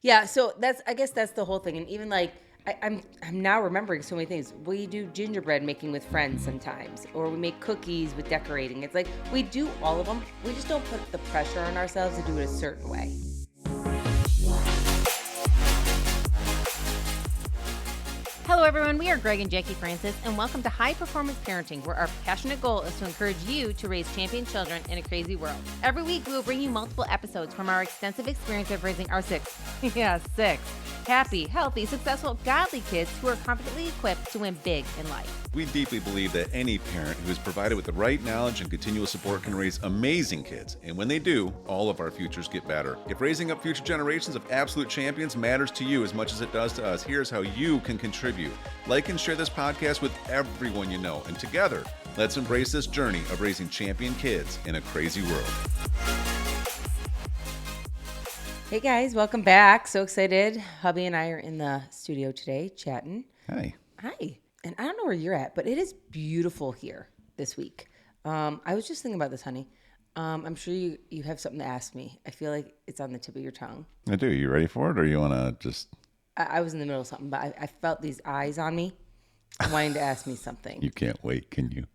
Yeah, so I guess that's the whole thing. And even like I'm now remembering so many things. We do gingerbread making with friends sometimes, or we make cookies with decorating. It's like we do all of them. We just don't put the pressure on ourselves to do it a certain way. Hello, everyone. We are Greg and Jacquie Francis, and welcome to High Performance Parenting, where our passionate goal is to encourage you to raise champion children in a crazy world. Every week, we will bring you multiple episodes from our extensive experience of raising our six happy, healthy, successful, godly kids who are confidently equipped to win big in life. We deeply believe that any parent who is provided with the right knowledge and continual support can raise amazing kids. And when they do, all of our futures get better. If raising up future generations of absolute champions matters to you as much as it does to us, here's how you can contribute. Like and share this podcast with everyone you know. And together, let's embrace this journey of raising champion kids in a crazy world. Hey guys, welcome back. So excited. Hubby and I are in the studio today chatting. Hi. Hi. And I don't know where you're at, but it is beautiful here this week. I was just thinking about this, honey. I'm sure you have something to ask me. I feel like it's on the tip of your tongue. I do. You ready for it, or you want to just... I was in the middle of something, but I felt these eyes on me wanting to ask me something. You can't wait, can you?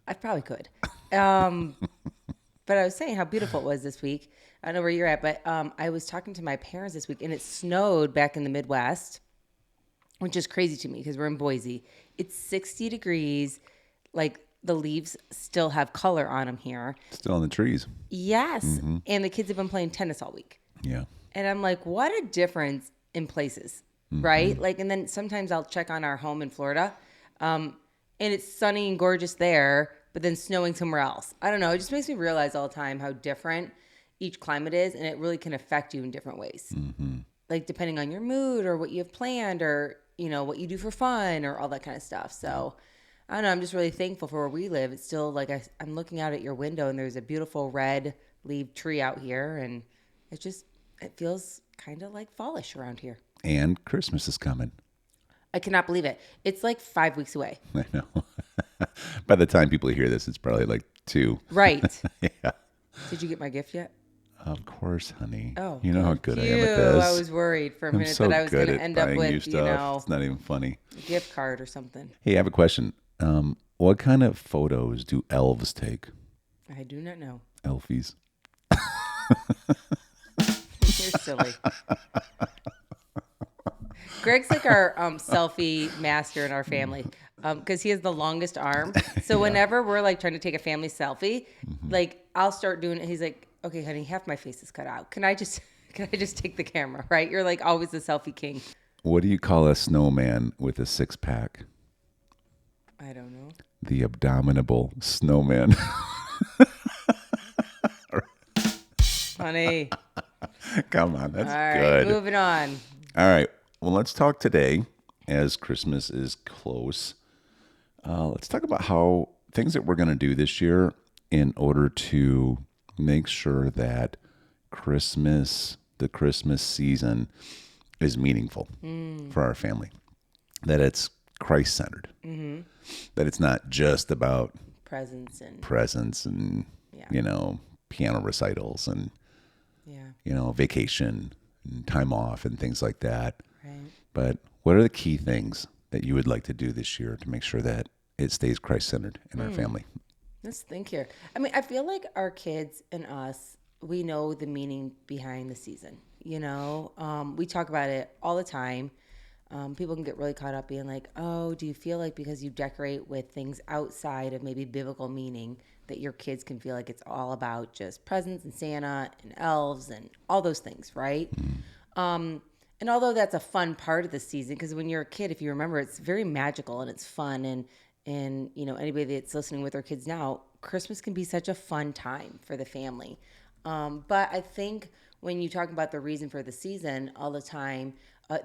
I probably could. But I was saying how beautiful it was this week. I don't know where you're at, but I was talking to my parents this week, and it snowed back in the Midwest, which is crazy to me because we're in Boise. It's 60 degrees. Like, the leaves still have color on them here. Still in the trees. Yes. Mm-hmm. And the kids have been playing tennis all week. Yeah. And I'm like, what a difference in places, right? Like, and then sometimes I'll check on our home in Florida, and it's sunny and gorgeous there, but then snowing somewhere else. I don't know. It just makes me realize all the time how different each climate is, and it really can affect you in different ways. Mm-hmm. Like, depending on your mood or what you have planned or, you know, what you do for fun or all that kind of stuff. So, I don't know. I'm just really thankful for where we live. It's still like I'm looking out at your window, and there's a beautiful red leaf tree out here, and it feels kind of like fallish around here. And Christmas is coming. I cannot believe it. It's like 5 weeks away. I know. By the time people hear this, it's probably like 2. Right. Yeah. Did you get my gift yet? Of course, honey. Oh, you know how good I am at this. I was worried for a minute so that I was going good to at end up buying with, you stuff. It's not even funny. a gift card or something. Hey, I have a question. What kind of photos do elves take? I do not know. Elfies. You're silly. Greg's like our selfie master in our family because he has the longest arm. So whenever we're like trying to take a family selfie, like I'll start doing it. He's like, "Okay, honey, half my face is cut out. Can I just take the camera?" Right? You're like always the selfie king. What do you call a snowman with a 6-pack? I don't know. The abominable snowman. Honey. Come on, that's All right, good. moving on. All right. Well, let's talk today as Christmas is close. Let's talk about how things that we're going to do this year in order to make sure that the Christmas season is meaningful for our family, that it's Christ-centered, that it's not just about presents and you know, piano recitals and you know, vacation and time off and things like that. Right. But what are the key things that you would like to do this year to make sure that it stays Christ-centered in our family? Let's think here. I mean, I feel like our kids and us, we know the meaning behind the season. You know, we talk about it all the time. People can get really caught up being like, oh, do you feel like because you decorate with things outside of maybe biblical meaning that your kids can feel like it's all about just presents and Santa and elves and all those things, right? And although that's a fun part of the season, because when you're a kid, if you remember, it's very magical and it's fun. And you know, anybody that's listening with their kids now, Christmas can be such a fun time for the family. But I think when you talk about the reason for the season all the time,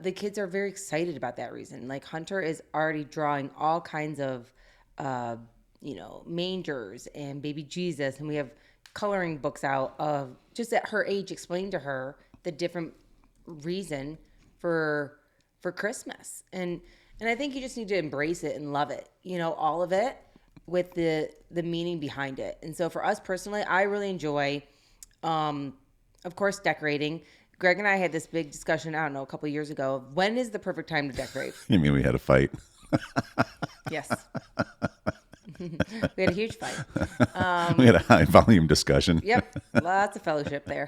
the kids are very excited about that reason. Like Hunter is already drawing all kinds of, you know, mangers and baby Jesus. And we have coloring books out of just at her age, explain to her the different reason for Christmas. And I think you just need to embrace it and love it, you know, all of it with the meaning behind it. And so for us personally, I really enjoy, of course, decorating. Greg and I had this big discussion, I don't know, a couple of years ago. Of when is the perfect time to decorate? You mean we had a fight? Yes. We had a huge fight. We had a high volume discussion. Yep. Lots of fellowship there.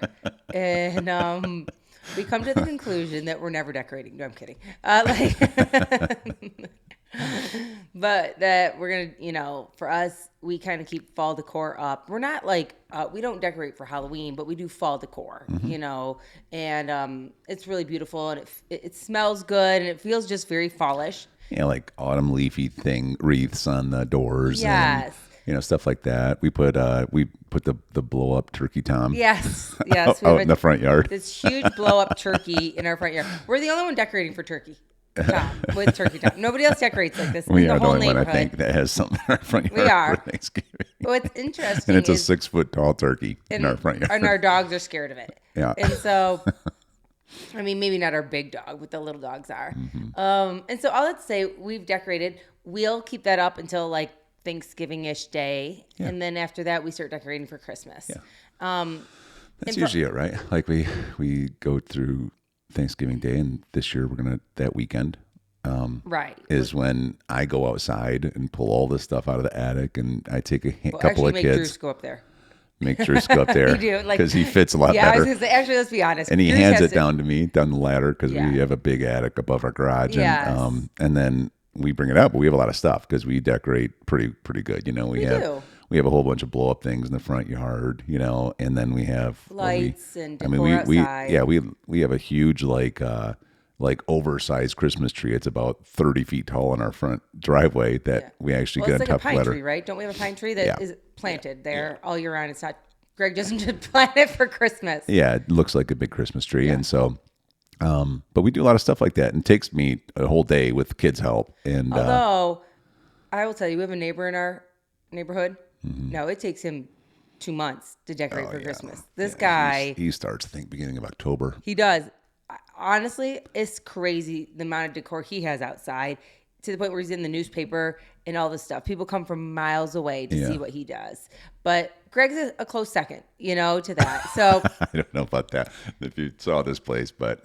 And we come to the conclusion that we're never decorating. No, I'm kidding. But that we're going to, for us, we kind of keep fall decor up. We're not like, we don't decorate for Halloween, but we do fall decor, and it's really beautiful, and it smells good, and it feels just very fallish. Yeah, like autumn leafy wreaths on the doors. Yes. And, stuff like that. We put the blow up turkey tom. Yes. out in the front yard. This huge blow up turkey in our front yard. We're the only one decorating for turkey. With turkey tom. Nobody else decorates like this. We in are the whole only one, I neighborhood. think, that has something in our front yard We are. for Thanksgiving. What's interesting And it's a is 6 foot tall turkey in our front yard. And our dogs are scared of it. Yeah. And so, I mean, maybe not our big dog, but the little dogs are. And so all that to say, we've decorated. We'll keep that up until like Thanksgiving-ish day. Yeah. And then after that, we start decorating for Christmas. Yeah. That's usually it, right? Like we go through Thanksgiving Day, and this year we're going to, that weekend. Right. Is when I go outside and pull all this stuff out of the attic, and I take a couple of make kids. Drews go up there. Make Drews go up there. You do, like, because he fits a lot Yeah, I was better. going to say, actually, let's be honest. And he Drews hands has it down to me, down the ladder, because Yeah. we have a big attic above our garage. Yes. And then we bring it up, but we have a lot of stuff because we decorate pretty good. We have a whole bunch of blow up things in the front yard, and then we have Lights and decor outside. we have a huge like oversized Christmas tree. It's about 30 feet tall in our front driveway that we actually Well, got it's on like a top pine of ladder. tree, right? Don't we have a pine tree that Yeah. is planted there all year round? It's not. Greg doesn't just plant it for Christmas. Yeah, it looks like a big Christmas tree. And so, but we do a lot of stuff like that, and it takes me a whole day with kids' help. And Although, I will tell you, we have a neighbor in our neighborhood. No, it takes him 2 months to decorate for Christmas. This guy, he starts, I think, beginning of October. he does. Honestly, it's crazy the amount of decor he has outside, to the point where he's in the newspaper and all this stuff. People come from miles away to see what he does. But Greg's a close second, to that. So, I don't know about that, if you saw this place, but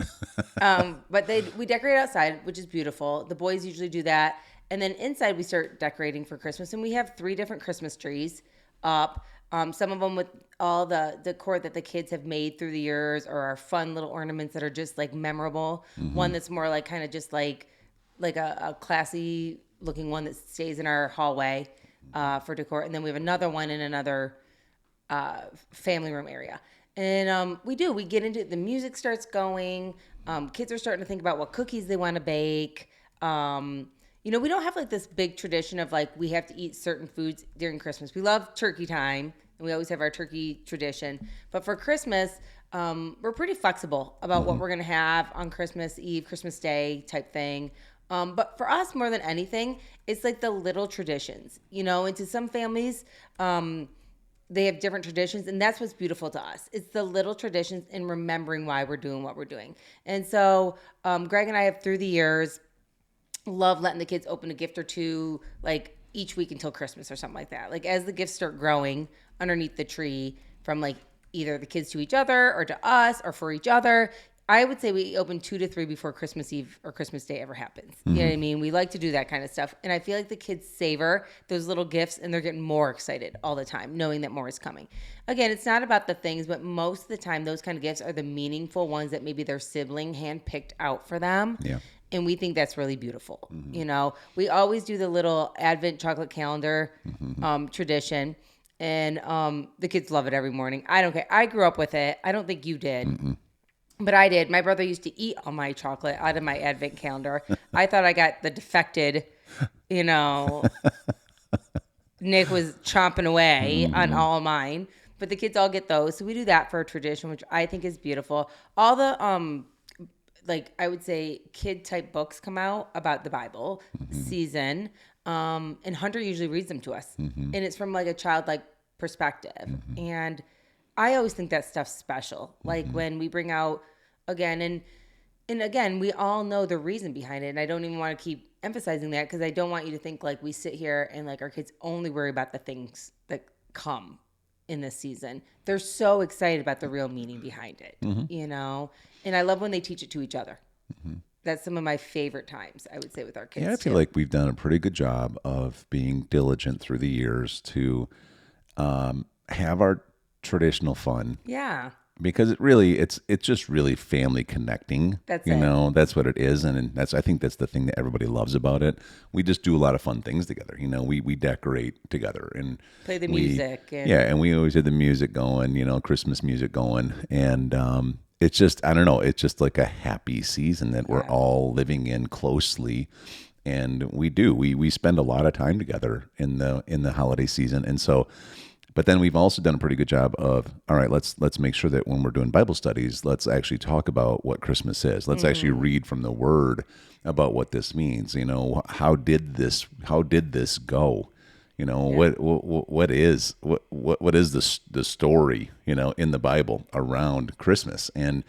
but we decorate outside, which is beautiful. The boys usually do that. And then inside we start decorating for Christmas. And we have 3 different Christmas trees up. Some of them with all the decor that the kids have made through the years, or our fun little ornaments that are just like memorable. One that's more like kind of just like a classy looking one that stays in our hallway for decor. And then we have another one in another family room area. And we get into it. The music starts going. Kids are starting to think about what cookies they want to bake. We don't have like this big tradition of like we have to eat certain foods during Christmas. We love turkey time, and we always have our turkey tradition. But for Christmas, we're pretty flexible about what we're going to have on Christmas Eve, Christmas Day type thing. But for us, more than anything, it's like the little traditions, and to some families, they have different traditions, and that's what's beautiful to us. It's the little traditions and remembering why we're doing what we're doing. And so Greg and I have, through the years, love letting the kids open a gift or two, like each week until Christmas or something like that. Like as the gifts start growing underneath the tree, from like either the kids to each other or to us or for each other, I would say we open 2 to 3 before Christmas Eve or Christmas Day ever happens. You know what I mean? We like to do that kind of stuff. And I feel like the kids savor those little gifts, and they're getting more excited all the time, knowing that more is coming. Again, it's not about the things, but most of the time, those kind of gifts are the meaningful ones that maybe their sibling handpicked out for them. Yeah. And we think that's really beautiful. We always do the little Advent chocolate calendar tradition. And the kids love it every morning. I don't care. I grew up with it. I don't think you did. But I did. My brother used to eat all my chocolate out of my Advent calendar. I thought I got the defected, Nick was chomping away on all mine. But the kids all get those. So we do that for a tradition, which I think is beautiful. All the I would say kid type books come out about the Bible season. And Hunter usually reads them to us. And it's from like a childlike perspective. And I always think that stuff's special. Like when we bring out again, and again, we all know the reason behind it. And I don't even want to keep emphasizing that, because I don't want you to think like we sit here and like our kids only worry about the things that come in this season. They're so excited about the real meaning behind it, you know? And I love when they teach it to each other. That's some of my favorite times, I would say, with our kids. Yeah, I feel too. like we've done a pretty good job of being diligent through the years to have our traditional fun. Yeah. Because it's just really family connecting. That's you it. know, that's what it is, and I think that's the thing that everybody loves about it. We just do a lot of fun things together. You know, we decorate together and Play the music. And yeah, and we always had the music going. You know, Christmas music going, and it's just I don't know, it's just like a happy season that we're all living in closely. And we spend a lot of time together in the holiday season, and so. But then we've also done a pretty good job of, all right, let's make sure that when we're doing Bible studies, let's actually talk about what Christmas is. Let's actually read from the Word about what this means. You know, how did this go? You know, what is the story, you know, in the Bible around Christmas? And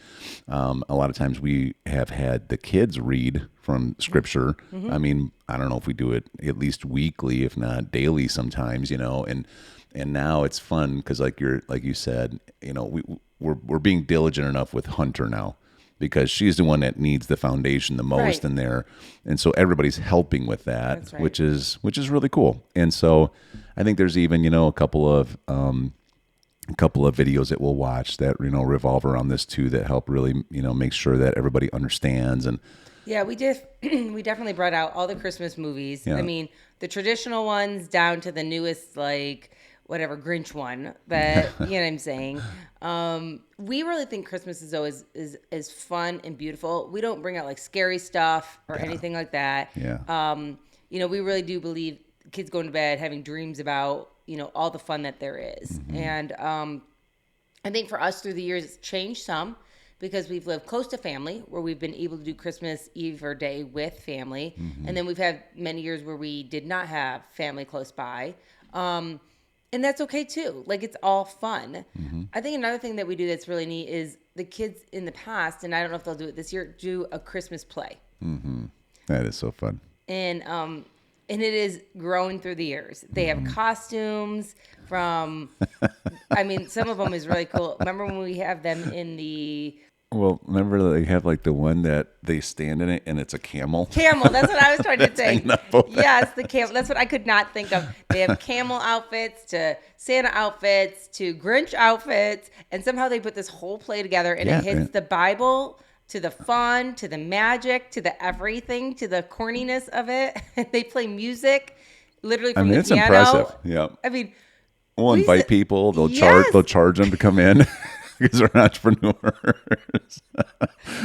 a lot of times we have had the kids read from Scripture. I mean, I don't know if we do it at least weekly, if not daily, sometimes. You know, and now it's fun because, like you said, you know, we're being diligent enough with Hunter now because she's the one that needs the foundation the most in there, and so everybody's helping with that, That's right. which is really cool. And so I think there's even, you know, a couple of videos that we'll watch that, you know, revolve around this too, that help really, you know, make sure that everybody understands. And yeah, we definitely brought out all the Christmas movies. Yeah. I mean, the traditional ones down to the newest, like whatever Grinch one that you know what I'm saying. We really think Christmas is always is fun and beautiful. We don't bring out like scary stuff or anything like that. Yeah. You know, we really do believe kids going to bed having dreams about, you know, all the fun that there is. And I think for us through the years, it's changed some because we've lived close to family where we've been able to do Christmas Eve or day with family. And then we've had many years where we did not have family close by. And that's okay too. Like, it's all fun. I think another thing that we do that's really neat is the kids in the past, and I don't know if they'll do it this year, do a Christmas play. That is so fun. And it is growing through the years. They have costumes from, I mean, some of them is really cool. Remember when we have them in the Well, remember they have like the one that they stand in it and it's a camel? camel? That's what I was trying to say. hanging up over Yes, the camel. That's what I could not think of. They have camel outfits to Santa outfits to Grinch outfits, and somehow they put this whole play together, and Yeah, it hits man. the Bible to the fun, to the magic, to the everything, to the corniness of it. They play music, literally I from mean, the it's piano. impressive. Yeah. I mean, We'll we invite said- people. They'll Yes. charge them to come in because they're entrepreneurs.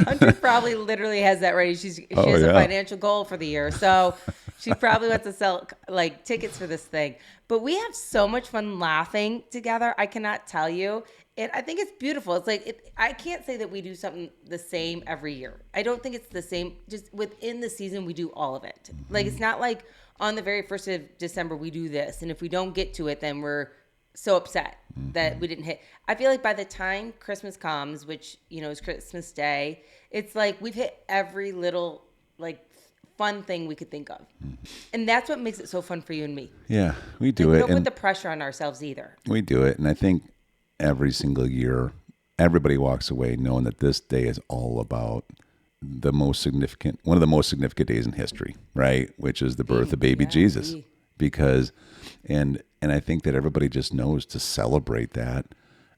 Hunter probably literally has that ready. She Oh, has a yeah. financial goal for the year, so she probably wants to sell like tickets for this thing. But we have so much fun laughing together. I cannot tell you, and I think it's beautiful. It's like I can't say that we do something the same every year. I don't think it's the same. Just within the season, we do all of it. Like, it's not like on the very 1st of December we do this, and if we don't get to it, then we're so upset that we didn't hit. I feel like by the time Christmas comes, which, you know, is Christmas Day, it's like we've hit every little like fun thing we could think of. And that's what makes it so fun for you and me. Yeah, we do We it. don't put And the pressure on ourselves either. we do it. And I think every single year, everybody walks away knowing that this day is all about one of the most significant days in history, right? Which is the birth of baby Jesus. Because, and I think that everybody just knows to celebrate that.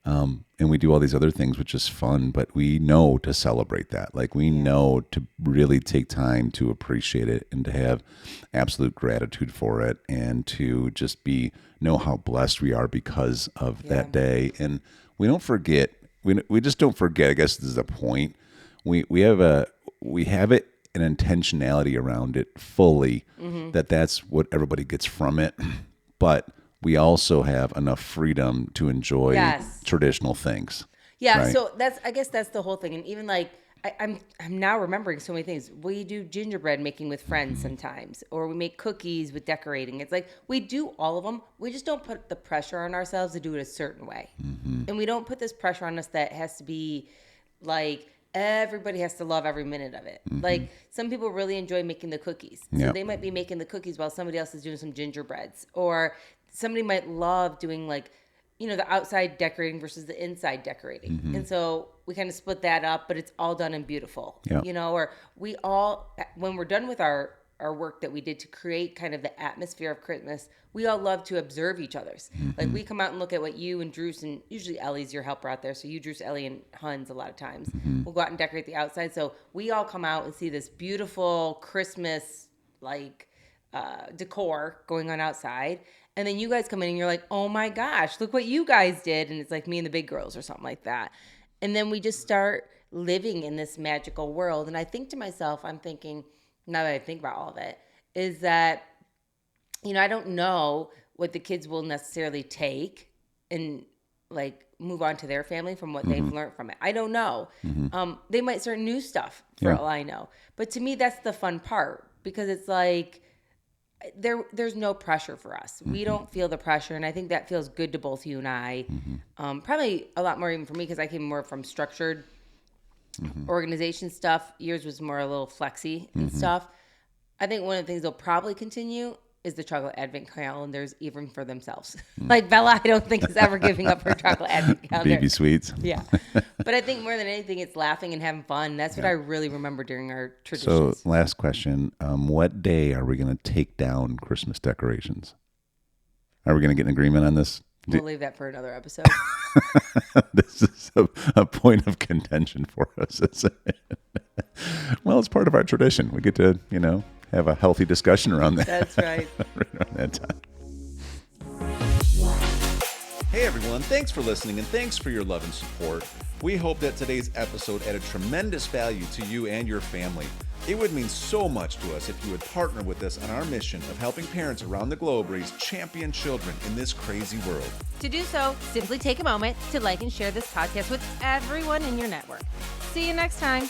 And we do all these other things, which is fun, but we know to celebrate that. Like, we know to really take time to appreciate it and to have absolute gratitude for it and to just know how blessed we are because of that day. And we don't forget, we just don't forget, I guess this is the point. We have it an intentionality around it fully, that's what everybody gets from it. But we also have enough freedom to enjoy traditional things. Yeah, right? so I guess that's the whole thing. And even like I'm now remembering so many things. We do gingerbread making with friends sometimes, or we make cookies with decorating. It's like we do all of them. We just don't put the pressure on ourselves to do it a certain way. And we don't put this pressure on us that has to be like everybody has to love every minute of it. Like, some people really enjoy making the cookies. So they might be making the cookies while somebody else is doing some gingerbreads. Or somebody might love doing like the outside decorating versus the inside decorating. And so we kind of split that up, but it's all done and beautiful, or we all, when we're done with our work that we did to create kind of the atmosphere of Christmas, we all love to observe each other's. Like we come out and look at what you and Drews, and usually Ellie's your helper out there. So you, Drews, Ellie, and Huns a lot of times. We'll go out and decorate the outside. So we all come out and see this beautiful Christmas decor going on outside. And then you guys come in and you're like, oh my gosh, look what you guys did. And it's like me and the big girls or something like that. And then we just start living in this magical world. And I think to myself, I'm thinking, now that I think about all of it, is that, I don't know what the kids will necessarily take and move on to their family from what they've learned from it. I don't know. They might start new stuff for all I know. But to me, that's the fun part, because it's like, there's no pressure for us. We don't feel the pressure, and I think that feels good to both you and I. Probably a lot more even for me, because I came more from structured organization stuff. Yours was more a little flexy and stuff. I think one of the things they'll probably continue is the chocolate advent calendars, even for themselves. Like Bella, I don't think is ever giving up her chocolate advent calendar. Baby sweets. Yeah. But I think more than anything, it's laughing and having fun. That's what I really remember during our traditions. So last question, what day are we going to take down Christmas decorations? Are we going to get an agreement on this? We'll leave that for another episode. This is a point of contention for us, isn't it? Well, it's part of our tradition. We get to, have a healthy discussion around that. That's right. Right around that time. Hey everyone, thanks for listening and thanks for your love and support. We hope that today's episode added tremendous value to you and your family. It would mean so much to us if you would partner with us on our mission of helping parents around the globe raise champion children in this crazy world. To do so, simply take a moment to like and share this podcast with everyone in your network. See you next time.